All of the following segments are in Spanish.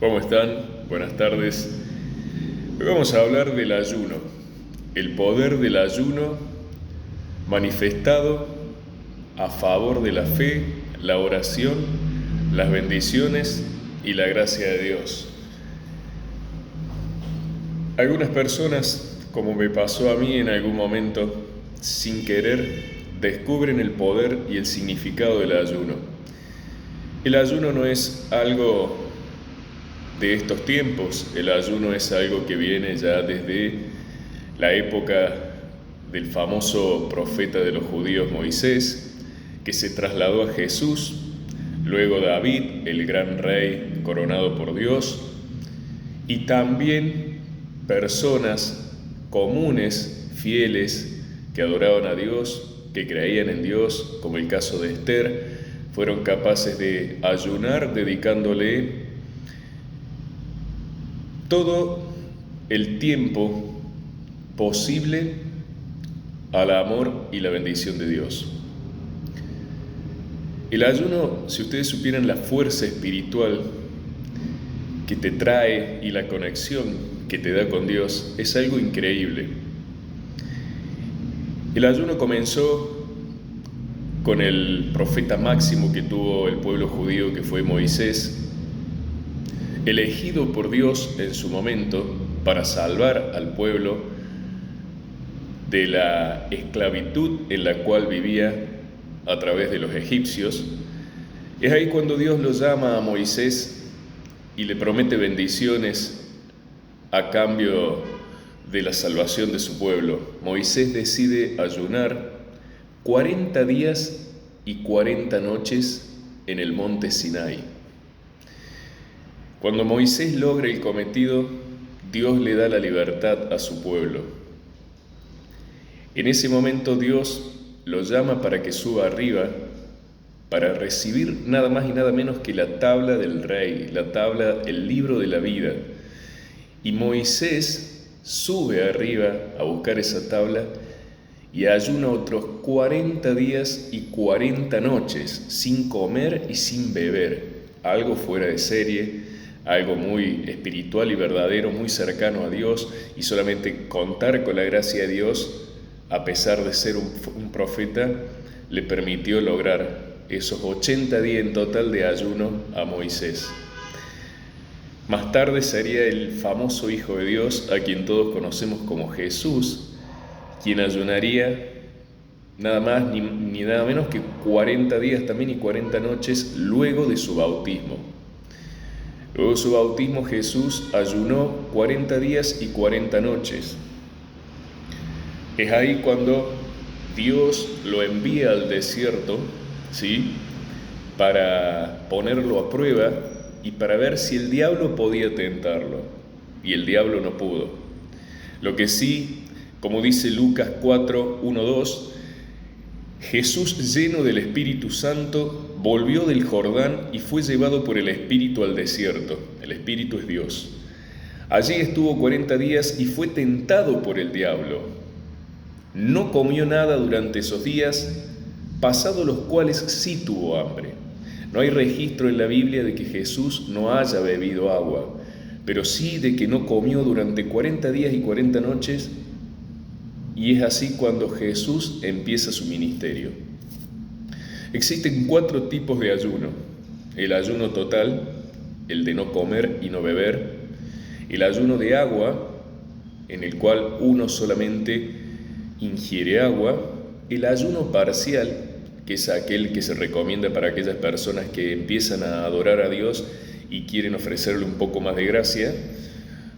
¿Cómo están? Buenas tardes. Hoy vamos a hablar del ayuno, el poder del ayuno manifestado a favor de la fe, la oración, las bendiciones y la gracia de Dios. Algunas personas, como me pasó a mí en algún momento, sin querer, descubren el poder y el significado del ayuno. El ayuno no es algo de estos tiempos, el ayuno es algo que viene ya desde la época del famoso profeta de los judíos Moisés, que se trasladó a Jesús, luego David, el gran rey coronado por Dios, y también personas comunes, fieles, que adoraban a Dios, que creían en Dios, como el caso de Esther, fueron capaces de ayunar dedicándole todo el tiempo posible al amor y la bendición de Dios. El ayuno, si ustedes supieran la fuerza espiritual que te trae y la conexión que te da con Dios, es algo increíble. El ayuno comenzó con el profeta máximo que tuvo el pueblo judío, que fue Moisés, elegido por Dios en su momento para salvar al pueblo de la esclavitud en la cual vivía a través de los egipcios. Es ahí cuando Dios lo llama a Moisés y le promete bendiciones a cambio de la salvación de su pueblo. Moisés decide ayunar 40 días y 40 noches en el monte Sinai. Cuando Moisés logra el cometido, Dios le da la libertad a su pueblo. En ese momento Dios lo llama para que suba arriba, para recibir nada más y nada menos que la tabla del rey, la tabla, el libro de la vida. Y Moisés sube arriba a buscar esa tabla y ayuna otros 40 días y 40 noches, sin comer y sin beber, algo fuera de serie, algo muy espiritual y verdadero, muy cercano a Dios, y solamente contar con la gracia de Dios, a pesar de ser un profeta, le permitió lograr esos 80 días en total de ayuno a Moisés. Más tarde sería el famoso Hijo de Dios, a quien todos conocemos como Jesús, quien ayunaría nada más ni nada menos que 40 días también y 40 noches luego de su bautismo. Luego de su bautismo, Jesús ayunó 40 días y 40 noches. Es ahí cuando Dios lo envía al desierto, ¿sí?, para ponerlo a prueba y para ver si el diablo podía tentarlo. Y el diablo no pudo. Lo que sí, como dice Lucas 4, 1, 2, Jesús, lleno del Espíritu Santo, volvió del Jordán y fue llevado por el Espíritu al desierto. El Espíritu es Dios. Allí estuvo 40 días y fue tentado por el diablo. No comió nada durante esos días, pasados los cuales sí tuvo hambre. No hay registro en la Biblia de que Jesús no haya bebido agua, pero sí de que no comió durante 40 días y 40 noches, y es así cuando Jesús empieza su ministerio. Existen 4 tipos de ayuno: el ayuno total, el de no comer y no beber; el ayuno de agua, en el cual uno solamente ingiere agua; el ayuno parcial, que es aquel que se recomienda para aquellas personas que empiezan a adorar a Dios y quieren ofrecerle un poco más de gracia,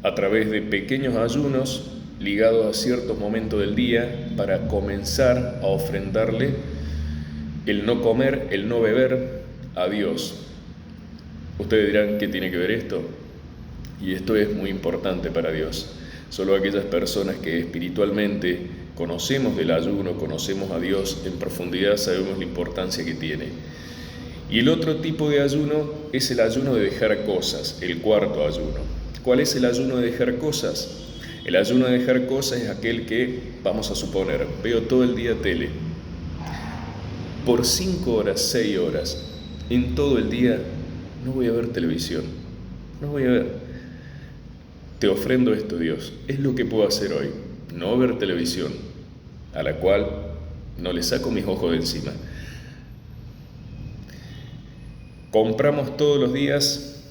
a través de pequeños ayunos ligados a ciertos momentos del día, para comenzar a ofrendarle el no comer, el no beber a Dios. Ustedes dirán, ¿qué tiene que ver esto? Y esto es muy importante para Dios. Solo aquellas personas que espiritualmente conocemos del ayuno, conocemos a Dios en profundidad, sabemos la importancia que tiene. Y el otro tipo de ayuno es el ayuno de dejar cosas, el cuarto ayuno. ¿Cuál es el ayuno de dejar cosas? El ayuno de dejar cosas es aquel que, vamos a suponer, veo todo el día tele. Por 5 horas, 6 horas, en todo el día no voy a ver televisión. no voy a ver. Te ofrendo esto, Dios, es lo que puedo hacer hoy, no ver televisión, a la cual no le saco mis ojos de encima. Compramos todos los días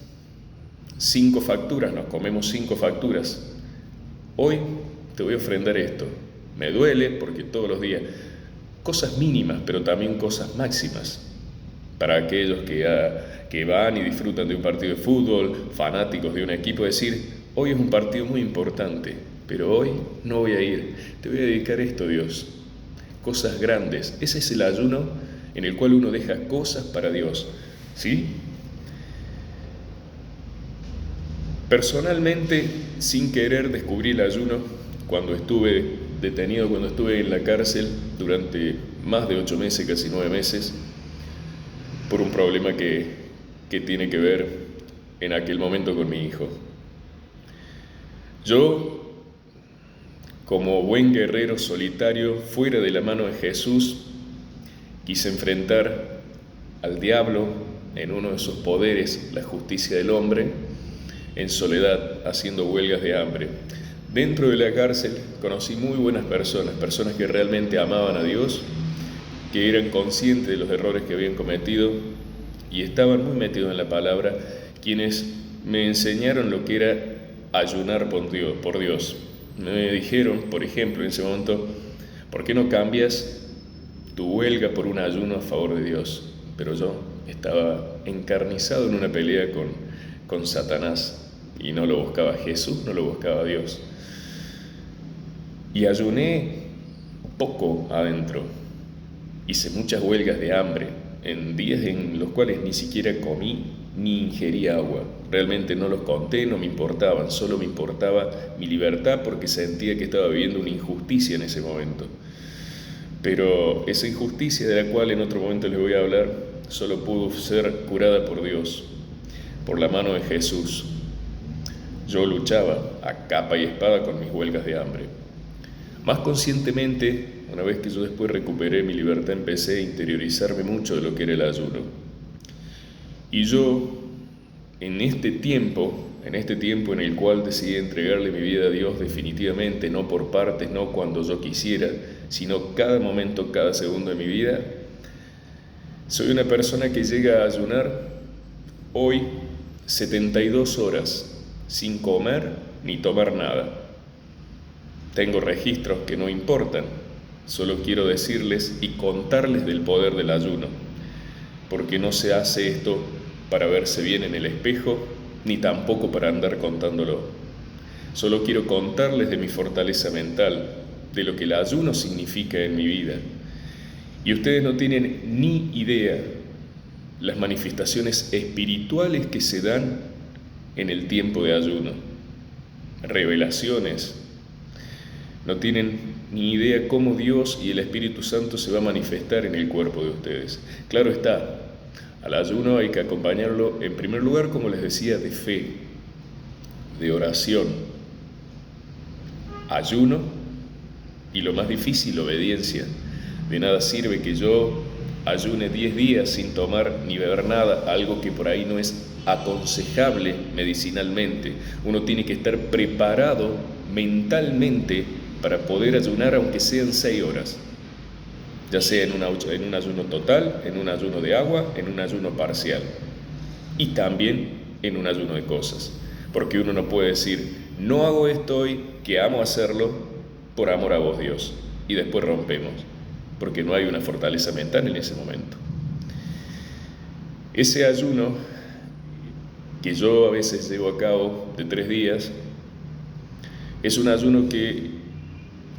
5 facturas, nos comemos 5 facturas. Hoy te voy a ofrendar esto. Me duele porque todos los días, cosas mínimas, pero también cosas máximas. Para aquellos que van y disfrutan de un partido de fútbol, fanáticos de un equipo, decir, hoy es un partido muy importante, pero hoy no voy a ir. Te voy a dedicar esto, Dios. Cosas grandes. Ese es el ayuno en el cual uno deja cosas para Dios. ¿Sí? Personalmente, sin querer, descubrí el ayuno cuando estuve detenido, cuando estuve en la cárcel durante más de 8 meses, casi 9 meses, por un problema que tiene que ver en aquel momento con mi hijo. Yo, como buen guerrero solitario, fuera de la mano de Jesús, quise enfrentar al diablo en uno de sus poderes, la justicia del hombre, en soledad, haciendo huelgas de hambre. Dentro de la cárcel conocí muy buenas personas, personas que realmente amaban a Dios, que eran conscientes de los errores que habían cometido y estaban muy metidos en la palabra, quienes me enseñaron lo que era ayunar por Dios. Me dijeron, por ejemplo, en ese momento, ¿por qué no cambias tu huelga por un ayuno a favor de Dios? Pero yo estaba encarnizado en una pelea con Satanás y no lo buscaba Jesús, no lo buscaba Dios. Y ayuné poco adentro. Hice muchas huelgas de hambre en días en los cuales ni siquiera comí ni ingerí agua. Realmente no los conté, no me importaban, solo me importaba mi libertad porque sentía que estaba viviendo una injusticia en ese momento. Pero esa injusticia, de la cual en otro momento les voy a hablar, solo pudo ser curada por Dios, por la mano de Jesús. Yo luchaba a capa y espada con mis huelgas de hambre. Más conscientemente, una vez que yo después recuperé mi libertad, empecé a interiorizarme mucho de lo que era el ayuno. Y yo, en este tiempo en el cual decidí entregarle mi vida a Dios definitivamente, no por partes, no cuando yo quisiera, sino cada momento, cada segundo de mi vida, soy una persona que llega a ayunar hoy 72 horas sin comer ni tomar nada. Tengo registros que no importan, solo quiero decirles y contarles del poder del ayuno, porque no se hace esto para verse bien en el espejo, ni tampoco para andar contándolo. Solo quiero contarles de mi fortaleza mental, de lo que el ayuno significa en mi vida. Y ustedes no tienen ni idea las manifestaciones espirituales que se dan en el tiempo de ayuno. Revelaciones. No tienen ni idea cómo Dios y el Espíritu Santo se va a manifestar en el cuerpo de ustedes. Claro está, al ayuno hay que acompañarlo en primer lugar, como les decía, de fe, de oración, ayuno y lo más difícil, obediencia. De nada sirve que yo ayune 10 días sin tomar ni beber nada, algo que por ahí no es aconsejable medicinalmente. Uno tiene que estar preparado mentalmente para poder ayunar aunque sean 6 horas, ya sea en un ayuno total, en un ayuno de agua, en un ayuno parcial y también en un ayuno de cosas, porque uno no puede decir, no hago esto hoy, que amo hacerlo por amor a vos, Dios, y después rompemos, porque no hay una fortaleza mental en ese momento. Ese ayuno que yo a veces llevo a cabo de 3 días es un ayuno que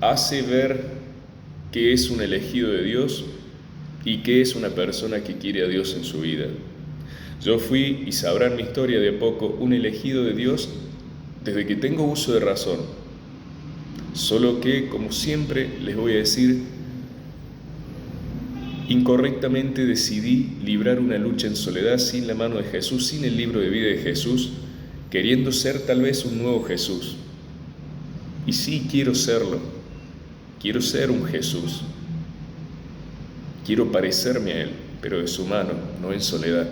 hace ver que es un elegido de Dios y que es una persona que quiere a Dios en su vida. Yo fui, y sabrán mi historia de a poco, un elegido de Dios desde que tengo uso de razón. Solo que, como siempre les voy a decir, incorrectamente decidí librar una lucha en soledad sin la mano de Jesús, sin el libro de vida de Jesús, queriendo ser tal vez un nuevo Jesús. Y sí, quiero serlo. Quiero ser un Jesús. Quiero parecerme a Él, pero de su mano, no en soledad.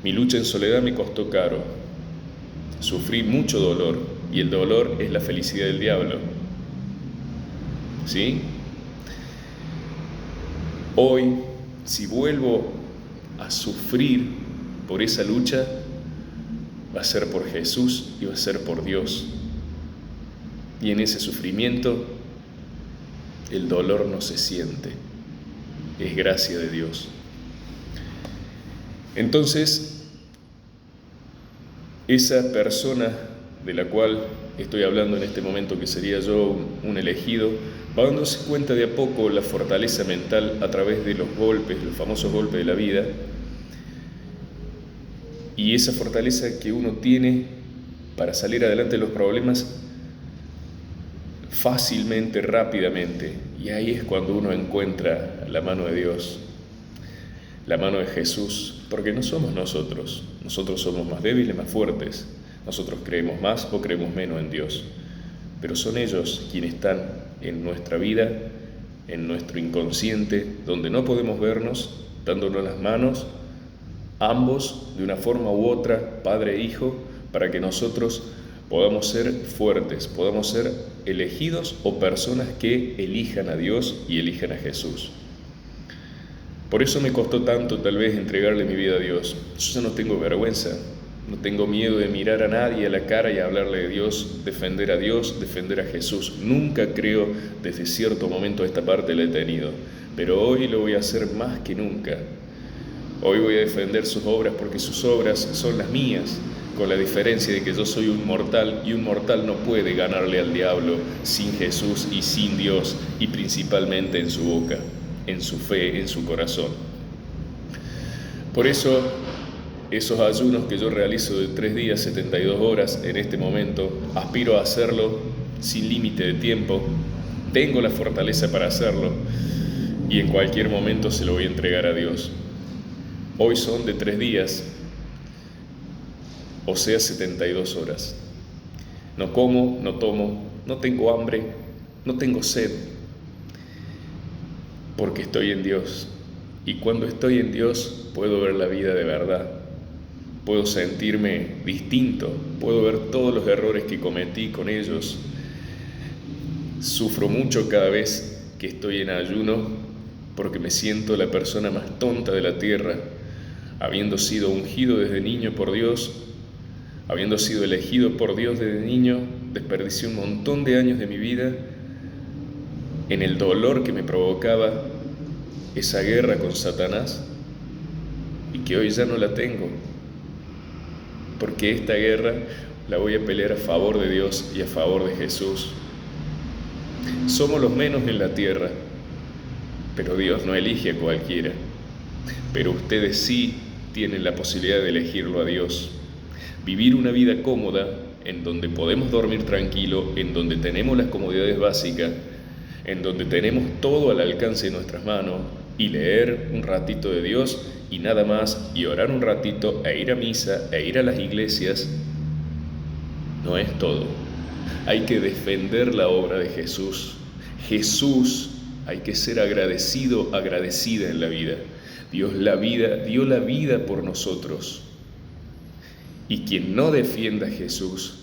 Mi lucha en soledad me costó caro. sufrí mucho dolor, y el dolor es la felicidad del diablo. ¿Sí? Hoy, si vuelvo a sufrir por esa lucha, va a ser por Jesús y va a ser por Dios. Y en ese sufrimiento, el dolor no se siente, es gracia de Dios. Entonces, esa persona de la cual estoy hablando en este momento, que sería yo un elegido, va dándose cuenta de a poco la fortaleza mental a través de los golpes, los famosos golpes de la vida, y esa fortaleza que uno tiene para salir adelante de los problemas fácilmente, rápidamente. Y ahí es cuando uno encuentra la mano de Dios, la mano de Jesús, porque no somos nosotros somos más débiles, más fuertes, nosotros creemos más o creemos menos en Dios, pero son ellos quienes están en nuestra vida, en nuestro inconsciente, donde no podemos vernos, dándonos las manos, ambos de una forma u otra, padre e hijo, para que nosotros podamos ser fuertes, podamos ser elegidos o personas que elijan a Dios y elijan a Jesús. Por eso me costó tanto tal vez entregarle mi vida a Dios. Yo ya no tengo vergüenza, no tengo miedo de mirar a nadie a la cara y hablarle de Dios, defender a Jesús. Nunca creo, desde cierto momento a esta parte la he tenido, pero hoy lo voy a hacer más que nunca. Hoy voy a defender sus obras porque sus obras son las mías, con la diferencia de que yo soy un mortal y un mortal no puede ganarle al diablo sin Jesús y sin Dios, y principalmente en su boca, en su fe, en su corazón. Por eso, esos ayunos que yo realizo de 3 días, 72 horas en este momento, aspiro a hacerlo sin límite de tiempo, tengo la fortaleza para hacerlo y en cualquier momento se lo voy a entregar a Dios. Hoy son de 3 días, o sea 72 horas. No como, no tomo, no tengo hambre, no tengo sed, porque estoy en Dios. Y cuando estoy en Dios puedo ver la vida de verdad, puedo sentirme distinto, puedo ver todos los errores que cometí con ellos. Sufro mucho cada vez que estoy en ayuno porque me siento la persona más tonta de la tierra, habiendo sido ungido desde niño por Dios, habiendo sido elegido por Dios desde niño. Desperdicié un montón de años de mi vida en el dolor que me provocaba esa guerra con Satanás, y que hoy ya no la tengo, porque esta guerra la voy a pelear a favor de Dios y a favor de Jesús. Somos los menos en la tierra, pero Dios no elige a cualquiera. Pero ustedes sí tienen la posibilidad de elegirlo a Dios. Vivir una vida cómoda, en donde podemos dormir tranquilo, en donde tenemos las comodidades básicas, en donde tenemos todo al alcance de nuestras manos, y leer un ratito de Dios y nada más, y orar un ratito, e ir a misa, e ir a las iglesias, no es todo. Hay que defender la obra de Jesús. Jesús, hay que ser agradecido, agradecida en la vida. Dios dio la vida por nosotros. Y quien no defienda a Jesús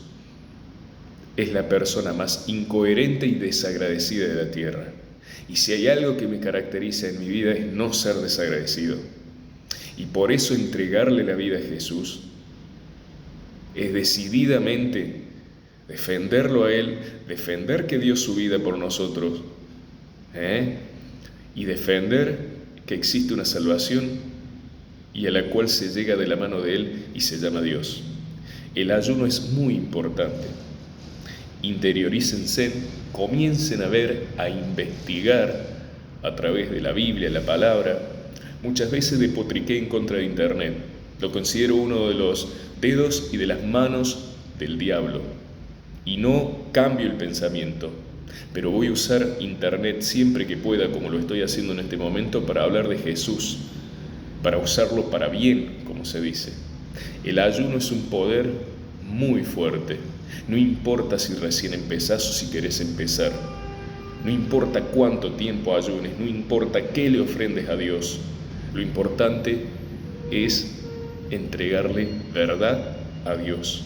es la persona más incoherente y desagradecida de la tierra. Y si hay algo que me caracteriza en mi vida es no ser desagradecido. Y por eso entregarle la vida a Jesús es decididamente defenderlo a Él, defender que dio su vida por nosotros, y defender que existe una salvación y a la cual se llega de la mano de Él y se llama Dios. El ayuno es muy importante. Interiorícense, comiencen a investigar a través de la Biblia, la palabra. Muchas veces despotriqué en contra de Internet. Lo considero uno de los dedos y de las manos del diablo. Y no cambio el pensamiento, pero voy a usar Internet siempre que pueda, como lo estoy haciendo en este momento, para hablar de Jesús, para usarlo para bien, como se dice. El ayuno es un poder muy fuerte. No importa si recién empezás o si querés empezar. No importa cuánto tiempo ayunes, no importa qué le ofrendes a Dios. Lo importante es entregarle verdad a Dios.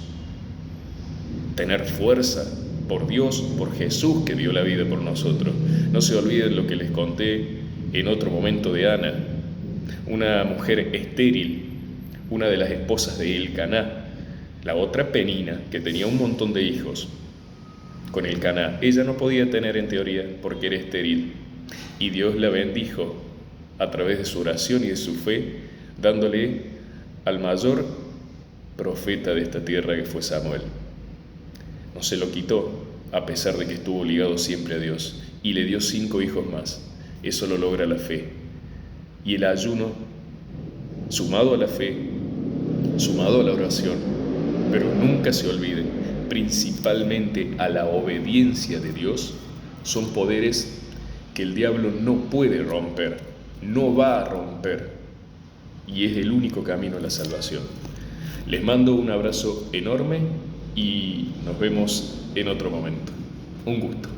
tener fuerza por Dios, por Jesús que dio la vida por nosotros. No se olviden lo que les conté en otro momento de Ana, una mujer estéril, una de las esposas de Elcaná, la otra Penina, que tenía un montón de hijos con Elcaná. Ella no podía tener en teoría porque era estéril, y Dios la bendijo a través de su oración y de su fe, dándole al mayor profeta de esta tierra que fue Samuel. No se lo quitó, a pesar de que estuvo ligado siempre a Dios, y le dio 5 hijos más. Eso lo logra la fe. Y el ayuno, sumado a la fe, sumado a la oración, pero nunca se olviden, principalmente a la obediencia de Dios, son poderes que el diablo no puede romper, no va a romper, y es el único camino a la salvación. Les mando un abrazo enorme y nos vemos en otro momento. Un gusto.